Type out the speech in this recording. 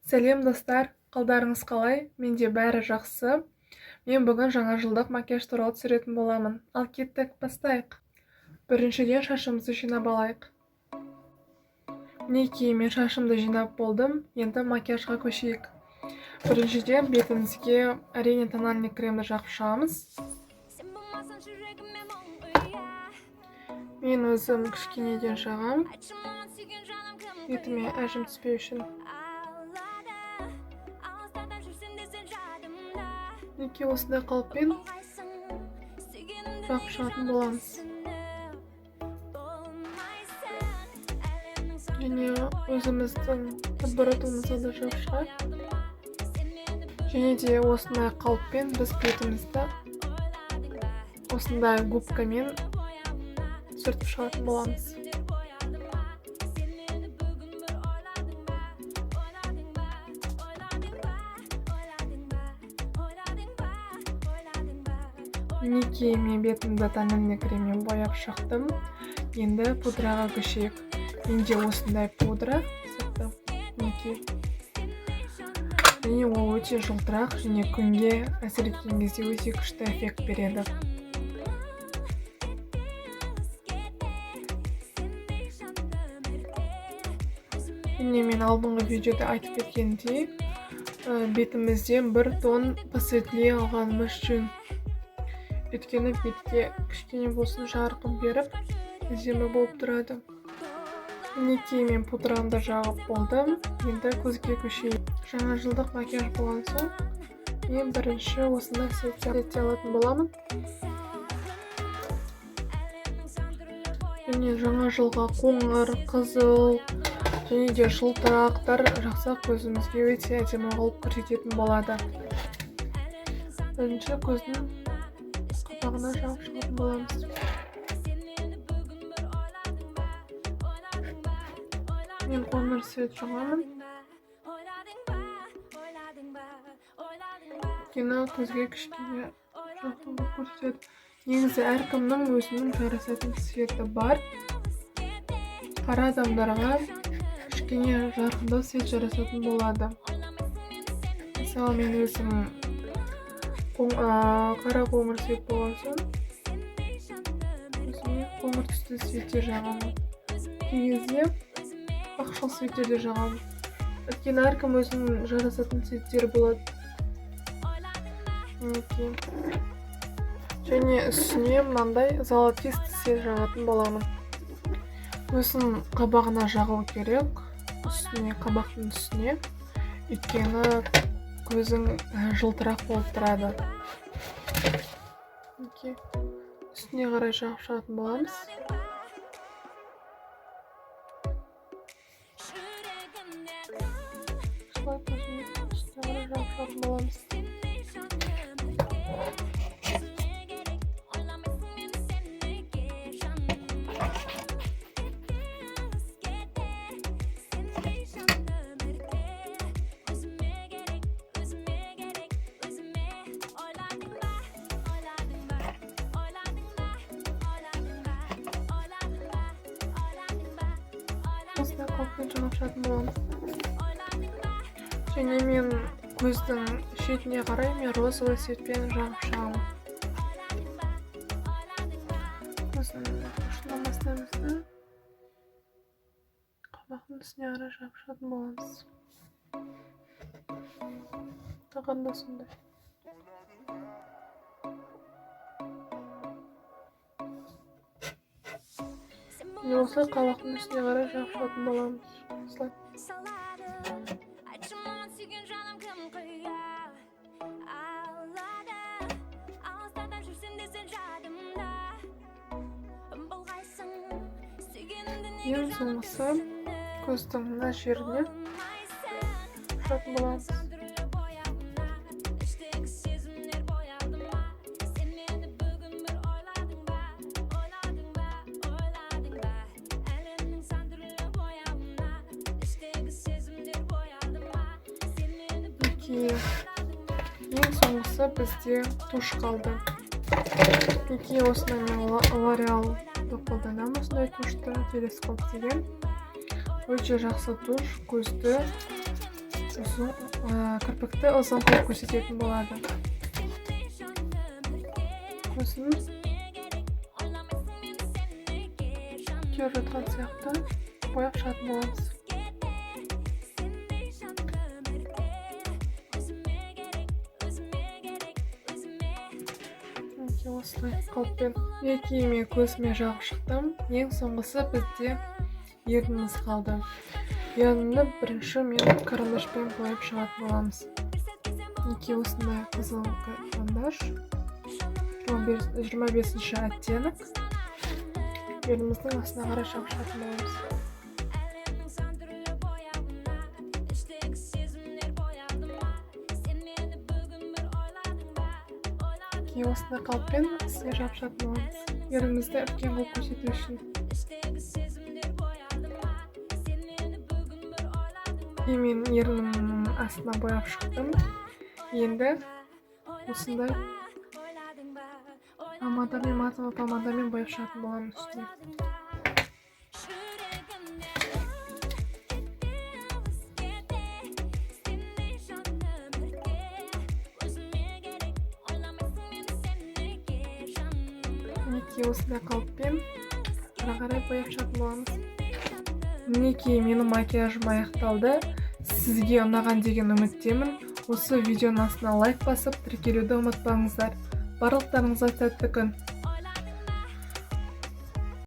Сәлем достар, қалдарыңыз қалай? Менде бәрі жақсы. Мен бүгін жаңа жылдық макияж туралы түсіретін боламын. Ал кеттік, бастайық. Біріншіден шашымызды жинап алайық. Мінекей, мен шашымды жинап болдым. Енді макияжға көшейік. Біріншіден бетімізге әрине тональный кремді жағып шығамыз. Мен өзім кішкенеден жағам. Бетіме әжім түспеу үшін. Мінекей, осындай қалыппен жағып шығатын боламыз. Және өзіміздің табуретімізді да жағып шығайық. Және де осындай қалыппен біз бетімізді осындай губкамен сүртіп шығатын боламыз. Мінекей, мен бетімді тональный креммен бояп шықтым. Енді пудраға көшейік. Менде осындай пудра сырты. Мінекей. Және ол өте жылтырақ және күнге әсер еткен кезде өте күшті эффект береді. Және мен алдыңғы видеода айтып кеткендей, бетімізден 1 тон посветлее алғанымыз жөн. Өйткені бетке кішкене болсын жарқын беріп, әдемі болып тұрады. Мінекей, мен пудрамды жағып болдым. Енді көзге көшейік. Жаңа жылдық макияж болған соң, мен бірінші осындай сетте алатын боламын. Және жаңа жылға қоңыр, қызыл және де жылтырақтар жақса көзімізге өте әдемі қылып көрсететін болады. Бірінші көздің қабағына жағып шығатын боламыз. Мен қоңыр свет жағамын. Өйткені көзге кішкене жарқындық көрсетеді. Негізі әркімнің өзінің жарасатын светі бар. Қара адамдарға кішкене жарқындау свет жарасатын болады. Мысалы, мен өзім қара қоңыр свет болған соң, өзіме қоңыр түсті светтер жағамын. Кей кезде ақшыл светтерді жағамын. Өйткені әркім өзінің жарасатын светтері болады. Және үстіне мынандай золотисты свет жағатын боламын. Өзін қабағына жағу керек, қабақтың үстіне. Өйткені көзің жылтырақ болып тұрады. Үстіне қарай жағып шығатын боламыз. Солай көзіне үстіне қарай жағып шығатын боламыз. Осындай қалыппен жағып шығатын боламыз. Және мен көздің шетіне қарай мен розовый светпен жағып шығамын. Көздің ұшынан бастаймыз да қабақтың үстіне қарай жағып шығатын боламыз. Тағы да сондай. Осы қабақтың үстіне қарай жағып шығатын боламыз. Ең соңғысы көздің мына жеріне жағатын боламыз. Ең соңғысы бізде туш қалды. Осындай мен L'Oreal қолданамын, осындай тушты, телескоп деген. Өте жақсы туш, көзді uzun kirpikni uzun qilib ko'rsatayotgan bo'ladi. Ko'zimiz ko'rayotgan siyoqda bo'yab chiqarib bo'lamiz. Осылай қалыппен екеуіме көзіме жағып шықтым. Ең соңғысы бізде ерніміз қалды. Ернімді бірінші мен карандашпен бояп шығатын боламыз. Екеуі осындай қызыл карандаш. 25-ші оттенок. Ерніміздің астына қарай жағып шығатын боламыз. Осындай қалыппен ісіне жағып шығатын боламыз. Ернімізді үлкен қылып көрсету үшін. Мен ернімнің астына бояп шықтым. Енді осындай матовый помадамен бояп шығатын боламын үстіне. Осындай қалыппен қарай бояп шығатын боламыз. Мінекей менің макияжым аяқталды. Сізге ұнаған деген үміттемін. Осы видеоның астына лайк басып, тіркелуді ұмытпаңыздар. Барлықтарыңызға сәтті күн.